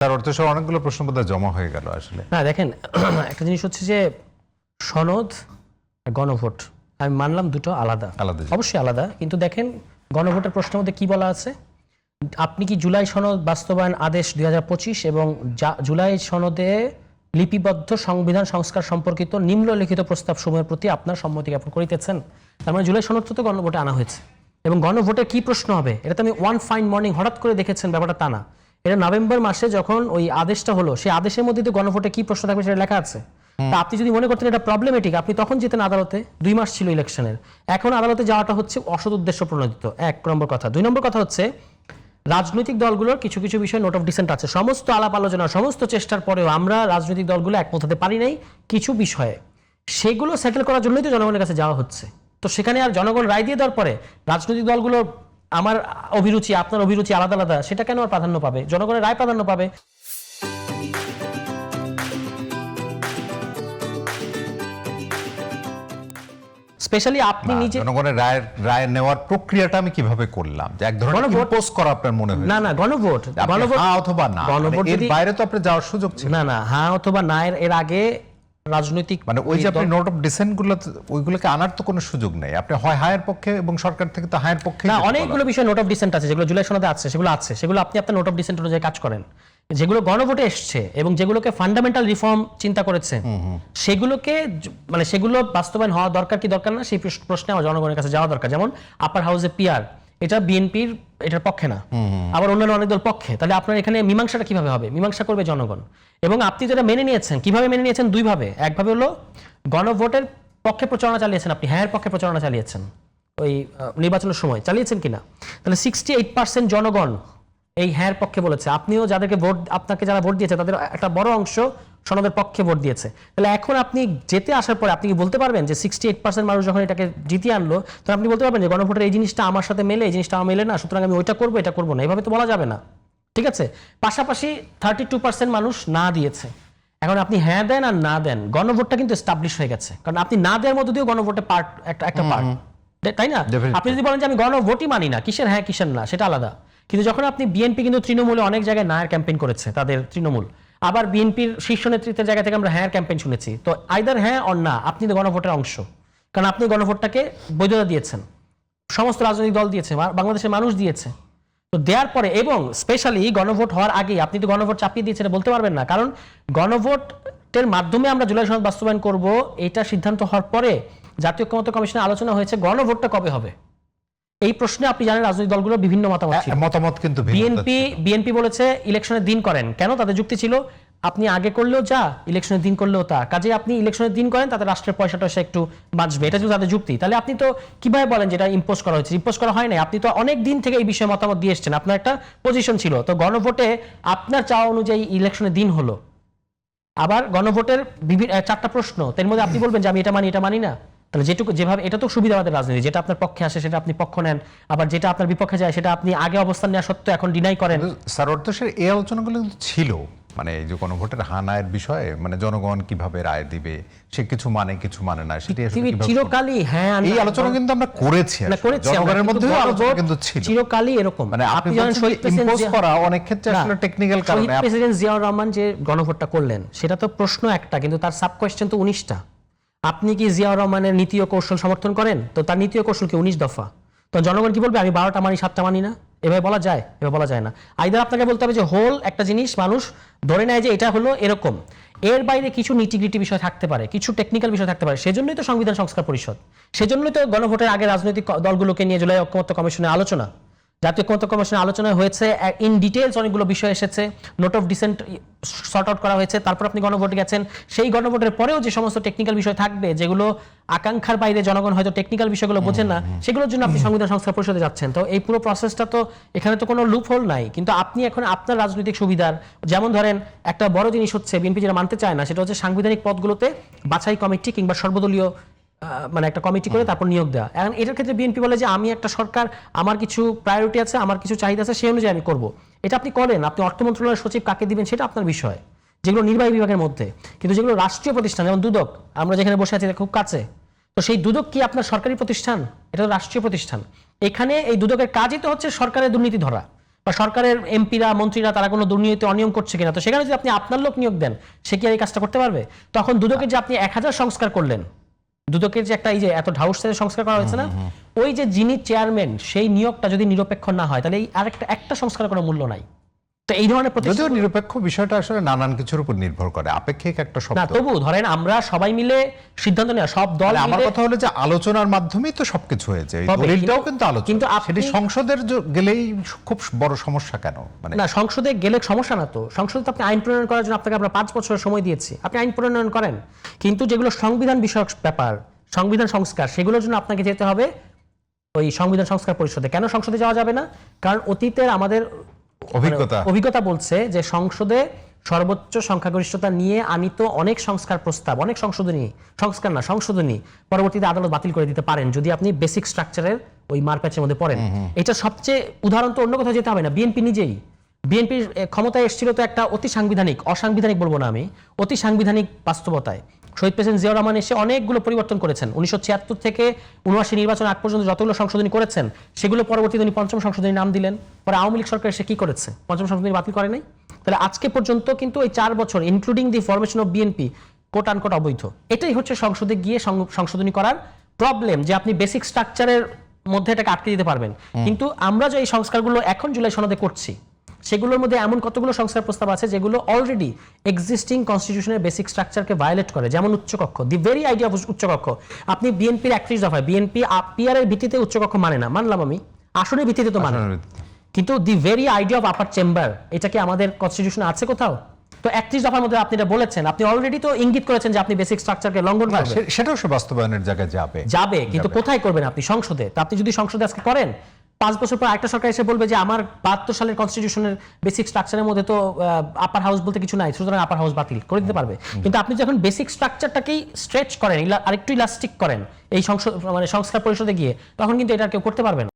তার অর্থ সহ অনেকগুলো প্রশ্ন বোধহয় জমা হয়ে গেল আসলে। না দেখেন, একটা জিনিস হচ্ছে যে সনদ আর গণভোট আমি মানলাম দুটো আলাদা, অবশ্যই আলাদা, কিন্তু দেখেন গণভোটের প্রশ্নের মধ্যে কি বলা আছে, আপনি কি জুলাই সনদ বাস্তবায়ন আদেশ 2025 এবং জুলাই সনদে লিপিবদ্ধ সংবিধান সংস্কার সম্পর্কিত নিম্নলিখিত প্রস্তাব সমূহের প্রতি আপনার সম্মতি জ্ঞাপন করিতেছেন। তার মানে জুলাই সনদ তো গণভোটে আনা হয়েছে, এবং গণভোটে কি প্রশ্ন হবে এটা তো আমি ওয়ান ফাইন মর্নিং হঠাৎ করে দেখেছেন, ব্যাপারটা তা না। এটা নভেম্বর মাসে যখন ওই আদেশটা হলো, সেই আদেশের মধ্যে তো গণভোটে কি প্রশ্ন থাকবে সেটা লেখা আছে। তা আপনি যদি মনে করতেন এটা প্রবলেমেটিক, আপনি তখন যেতেন আদালতে, 2 মাস ছিল ইলেকশনের। এখন আদালতে যাওয়াটা হচ্ছে অসৎ উদ্দেশ্য প্রণোদিত, 1 নম্বর কথা। 2 নম্বর কথা হচ্ছে রাজনৈতিক দলগুলোর কিছু কিছু বিষয় নোট অফ ডিসেন্ট আছে। সমস্ত আলাপ আলোচনা, সমস্ত চেষ্টার পরেও আমরা রাজনৈতিক দলগুলো একমত হতে পারি নাই কিছু বিষয়ে, সেগুলো সেটেল করার জন্যই তো জনগণের কাছে যাওয়া হচ্ছে। তো সেখানে আর জনগণ রায় দিয়ে দেওয়ার পরে রাজনৈতিক দলগুলো আমার অভিরুচি আপনার অভিরুচি আলাদা আলাদা, সেটা কেন আর প্রাধান্য পাবে? জনগণের রায় প্রাধান্য পাবে। স্পেশালি আপনি নিজে জনগণের রায় নেওয়ার প্রক্রিয়াটা আমি কিভাবে করলাম, যে এক ধরনের ইম্পোজ করা আপনার মনে হয়? না না, গণভোট হ্যাঁ অথবা না, গণভোট এর বাইরে তো আপনি যাওয়ার সুযোগ ছিল না। না, হ্যাঁ অথবা না এর আগে রাজনৈতিক মানে ওই যে আপনি নোট অফ ডিসেন্ট গুলো ওইগুলোকে আনার তো কোনো সুযোগ নেই। আপনি হয় হায়ের পক্ষে এবং সরকার থেকে তো হায়ের পক্ষে না, অনেকগুলো বিষয় নোট অফ ডিসেন্ট আছে যেগুলো জুলাই সনদে আছে, সেগুলো আপনি আপনার নোট অফ ডিসেন্ট অনুযায়ী কাজ করেন। যেগুলো গণভোটে এসছে এবং যেগুলোকে ফান্ডামেন্টাল রিফর্ম চিন্তা করেছে, সেগুলোকে মানে সেগুলো বাস্তবায়ন হওয়া দরকার কি দরকার না সেই প্রশ্নে আমার জনগণের কাছে যাওয়া দরকার। যেমন আপার হাউসে পিআর, এটা বিএনপির এটার পক্ষে না, আবার অন্যান্য অনেক দল পক্ষে। তাহলে আপনার এখানে মীমাংসাটা কিভাবে হবে? মীমাংসা করবে জনগণ। এবং আপনি যেটা মেনে নিয়েছেন, কিভাবে মেনে নিয়েছেন? 2 ভাবে। একভাবে হলো গণভোটের পক্ষে প্রচারণা চালিয়েছেন, আপনি হ্যাঁ পক্ষে প্রচারণা চালিয়েছেন ওই নির্বাচনের সময়, চালিয়েছেন কিনা? তাহলে 68% জনগণ এই হ্যাঁ পক্ষে বলেছে। আপনিও যাদেরকে ভোট, আপনাকে যারা ভোট দিয়েছে তাদের একটা বড় অংশ সনদের পক্ষে ভোট দিয়েছে। তাহলে এখন আপনি যেতে আসার পরে আপনি কি বলতে পারবেন যে 68% মানুষ যখন এটাকে জিতিয়ে আনলো, তখন আপনি বলতে পারবেন যে গণভোটের এই জিনিসটা আমার সাথে মেলে, এই জিনিসটা আমার মেলে না, সুতরাং আমি ওইটা করবো এটা করবো না? এইভাবে তো বলা যাবে না, ঠিক আছে? পাশাপাশি 32% মানুষ না দিয়েছে। এখন আপনি হ্যাঁ দেন আর না দেন, গণভোটটা কিন্তু এস্টাবলিশ হয়ে গেছে, কারণ আপনি না দেওয়ার মধ্যে দিয়েও গণভোটের পার্ট একটা পার্ট, তাই না? আপনি যদি বলেন যে আমি গণভোটই মানি না, কিসের হ্যাঁ কিসের না, সেটা আলাদা। কিন্তু যখন আপনি বিএনপি কিন্তু তৃণমূলে অনেক জায়গায় না ক্যাম্পেইন করেছে, তাদের তৃণমূল, আবার বিএনপির শীর্ষ নেতৃত্বের জায়গা থেকে আমরা হ্যাঁ ক্যাম্পেইন শুনেছি। তো আইদার হ্যাঁ অর না, আপনি তো গণভোটের অংশ, কারণ আপনি গণভোটটাকে বৈধতা দিয়েছেন, সমস্ত রাজনৈতিক দল দিয়েছে, বাংলাদেশের মানুষ দিয়েছে। তো দেওয়ার পরে এবং স্পেশালি গণভোট হওয়ার আগে আপনি তো গণভোট চাপিয়ে দিয়েছেন বলতে পারবেন না, কারণ গণভোটের মাধ্যমে আমরা জুলাই সনদ বাস্তবায়ন করব এটা সিদ্ধান্ত হওয়ার পরে জাতীয় ঐক্যমত্য কমিশনে আলোচনা হয়েছে গণভোটটা কবে হবে এই প্রশ্নে। আপনি জানেন রাজনৈতিক দলগুলো বিভিন্ন মতামত কিন্তু বিএনপি বলেছে ইলেকশনের দিন করেন। কেন? তাদের যুক্তি ছিল আপনি আগে করলেও যা, ইলেকশনের দিন করলেও তা, কাজে আপনি ইলেকশনের দিন করেন তাতে রাষ্ট্রের পয়সা টয়সা একটু বাঁচবে, এটা ছিল তাদের যুক্তি। তাহলে আপনি তো কিভাবে বলেন যেটা ইম্পোজ করা হয়েছে? ইম্পোজ করা হয় না, আপনি তো অনেক দিন থেকে এই বিষয়ে মতামত দিয়ে এসছেন, আপনার একটা পজিশন ছিল। তো গণভোটে আপনার চাওয়া অনুযায়ী ইলেকশনের দিন হলো, আবার গণভোটের 4টা প্রশ্ন, তার মধ্যে আপনি বলবেন যে আমি এটা মানি এটা মানি না। তাহলে যেটুকু যেভাবে, এটা তো সুবিধাবাদের রাজনীতি, যেটা আপনার পক্ষে আসে সেটা আপনি পক্ষ নেন, আবার যেটা আপনার বিপক্ষে যায় সেটা আপনি আগে অবস্থান নেওয়া সত্ত্বেও এখন ডিনাই করেন। স্যার অর্থের এই আলোচনাগুলো কিন্তু ছিল, মানে এই যে গণভোটের হানায়ের বিষয়ে, মানে জনগণ কিভাবে রায় দিবে, সে কিছু মানে কিছু মানে না, সেটা চিরকালই হ্যাঁ এই আলোচনা কিন্তু আমরা করেছি, জনগণের মধ্যে আলোচনা কিন্তু ছিল চিরকালই এরকম। মানে আপনি যখন শহীদ প্রেসিডেন্ট করা অনেক ক্ষেত্রে আসলে টেকনিক্যাল কারণে শহীদ প্রেসিডেন্ট জিয়াউর রহমান যে গণভোটটা করলেন সেটা তো প্রশ্ন একটা, কিন্তু তার সাব কোয়েশ্চেন তো 19টা। আপনি কি জিয়াউর রহমানের নীতি ও কৌশল সমর্থন করেন? তো তার নীতি ও কৌশল কি 19 দফা? তো জনগণ কি বলবে আমি 12টা মানি 7টা মানি না? এভাবে বলা যায়? এভাবে বলা যায় না। আইদার আপনাকে বলতে হবে যে হোল একটা জিনিস মানুষ ধরে নেয় যে এটা হলো এরকম, এর বাইরে কিছু নিটিগ্রিটি বিষয় থাকতে পারে, কিছু টেকনিক্যাল বিষয় থাকতে পারে। সেজন্যই তো সংবিধান সংস্কার পরিষদ, সেজন্যই তো গণভোটের আগে রাজনৈতিক দলগুলোকে নিয়ে জুলাই ঐক্যমত্য কমিশনে আলোচনা, জাতীয় ঐক্যমত্য কমিশনের আলোচনা হয়েছে, ইন ডিটেইলস অনেকগুলো বিষয় এসেছে, note of dissent sort out করা হয়েছে, তারপর আপনি গণভোটে গেছেন। সেই গণভোটের পরেও যে সমস্ত টেকনিক্যাল বিষয় থাকবে, যেগুলো আকাঙ্ক্ষার বাইরে জনগণ হয়তো টেকনিক্যাল বিষয়গুলো বোঝেন না, সেগুলোর জন্য আপনি সংবিধান সংস্কার পরিষদে যাচ্ছেন। তো এই পুরো প্রসেসটা তো এখানে তো কোনো লুপ হোল নাই, কিন্তু আপনি এখন আপনার রাজনৈতিক সুবিধার, যেমন ধরেন একটা বড় জিনিস হচ্ছে বিএনপি যেটা মানতে চায় না সেটা হচ্ছে সাংবিধানিক পদগুলোতে বাছাই কমিটি কিংবা সর্বদলীয় মানে একটা কমিটি করে তারপর নিয়োগ দেওয়া। এখন এটার ক্ষেত্রে বিএনপি বলে যে আমি একটা সরকার, আমার কিছু প্রায়োরিটি আছে, আমার কিছু চাহিদা আছে, সেই অনুযায়ী আমি করব। এটা আপনি করেন, আপনি অর্থ মন্ত্রণালয়ের সচিব কাকে দিবেন সেটা আপনার বিষয়, যেগুলো নির্বাহী বিভাগের মধ্যে। কিন্তু যেগুলো রাষ্ট্রীয় প্রতিষ্ঠান, যেমন দুদক, আমরা যেখানে বসে আছি খুব কাছে, তো সেই দুদক কি আপনার সরকারি প্রতিষ্ঠান? এটা তো রাষ্ট্রীয় প্রতিষ্ঠান। এখানে এই দুদকের কাজই তো হচ্ছে সরকারের দুর্নীতি ধরা, বা সরকারের এমপিরা মন্ত্রীরা তারা কোনো দুর্নীতি অনিয়ম করছে কিনা, তো সেখানে যদি আপনি আপনার লোক নিয়োগ দেন, সে কি আর এই কাজটা করতে পারবে? তখন দুদকের যে আপনি 1000 সংস্কার করলেন, দুদকের যে একটা এই যে এত ঢাউস সংস্কার করা হয়েছে না, ওই যে যিনি চেয়ারম্যান সেই নিয়োগটা যদি নিরপেক্ষ না হয়, তাহলে এই একটা সংস্কার করার মূল্য নাই। তো এই ধরনের যদিও নিরপেক্ষ বিষয়টা আসলে নানান কিছুর উপর নির্ভর করে, আপেক্ষিক একটা না, শব্দ। তবু ধরেন আমরা সবাই মিলে সিদ্ধান্ত নেওয়া, সব দল আমার মিলে, কথা হলো যে আলোচনার মাধ্যমেই তো সবকিছু হয়েছে, এই হবে, দলিলটাও কিন্তু আলোচনা, কিন্তু সেটি সংসদের গেলেই খুব বড় সমস্যা কেন? মানে না, সংসদে গেলে সমস্যা না তো, সংসদে তো আপনি আইন প্রণয়ন করার জন্য আপনাকে আমরা 5 বছরের সময় দিয়েছি, আপনি আইন প্রণয়ন করেন, কিন্তু যেগুলো সংবিধান বিষয়ক ব্যাপার, সংবিধান সংস্কার, সেগুলোর জন্য আপনাকে যেতে হবে ওই সংবিধান সংস্কার পরিষদে। কেন সংসদে যাওয়া যাবে না? কারণ অতীতের আমাদের অভিজ্ঞতা বলছে যে সংসদে সর্বোচ্চ সংখ্যাগরিষ্ঠতা নিয়ে আনিত অনেক সংস্কার প্রস্তাব, অনেক সংশোধনী পরবর্তীতে আদালত বাতিল করে দিতে পারেন যদি আপনি বেসিক স্ট্রাকচারের ওই মারপ্যাচের মধ্যে পড়েন। এটা সবচেয়ে উদাহরণ তো অন্য কোথাও যেতে হবে না, বিএনপি নিজেই, বিএনপির ক্ষমতায় এসেছিল তো একটা অতি সাংবিধানিক, অসাংবিধানিক বলবো না আমি, অতি সাংবিধানিক বাস্তবতায় শহীদ প্রেসিডেন্ট জিয়াউর রহমান এসে অনেকগুলো পরিবর্তন করেছেন। 1976 থেকে 79 নির্বাচন আগ পর্যন্ত যতগুলো সংশোধনী করেছেন, সেগুলো পরবর্তীতে উনি পঞ্চম সংশোধনী নাম দিলেন। পরে আওয়ামী লীগ সরকার এসে কি করেছে? পঞ্চম সংশোধনী বাতিল করে নাই। তাহলে আজকে পর্যন্ত কিন্তু এই 4 বছর including the formation of BNP coat unquote অবৈধ। এটাই হচ্ছে সংসদে গিয়ে সংশোধনী করার প্রবলেম, যে আপনি বেসিক স্ট্রাকচারের মধ্যে এটাকে আটকে দিতে পারবেন। কিন্তু আমরা যে এই সংস্কারগুলো এখন জুলাই সনদে করছি, সেগুলোর মধ্যে এমন কতগুলো সংস্কার প্রস্তাব আছে যেগুলো অলরেডি এক্সিস্টিং কনস্টিটিউশনের বেসিক স্ট্রাকচারকে ভায়োলেট করে, যেমন উচ্চকক্ষ, দি ভেরি আইডিয়া অফ উচ্চকক্ষ। আপনি বিএনপির 31 দফায় বিএনপি পিআর এর ভিত্তিতে উচ্চকক্ষ মানে না, মানলাম আমি, আসনের ভিত্তিতে তো মানে, কিন্তু the very idea of upper chamber, এটা কি আমাদের কনস্টিটিউশনে আছে কোথাও? তো 31 দফার মধ্যে আপনি এটা বলেছেন, আপনি অলরেডি তো ইঙ্গিত করেছেন যে আপনি বেসিক স্ট্রাকচারকে লঙ্ঘন করবেন। সেটাও সে বাস্তবায়নের জায়গায় যাবে, কিন্তু কোথায় করবেন আপনি? সংসদে। তা আপনি যদি সংসদে আজকে করেন, 5 বছর পর একটা সরকার এসে বলবে যে আমার 72 সালের কনস্টিটিউশনের বেসিক স্ট্রাকচারের মধ্যে তো আপার হাউস বলতে কিছু নাই, সুতরাং আপার হাউস বাতিল করে দিতে পারবে। কিন্তু আপনি যখন বেসিক স্ট্রাকচারটাকেই স্ট্রেচ করেন, আরেকটু ইলাস্টিক করেন এই সংস্কার পরিষদে গিয়ে, তখন কিন্তু এটা কেউ করতে পারবে না।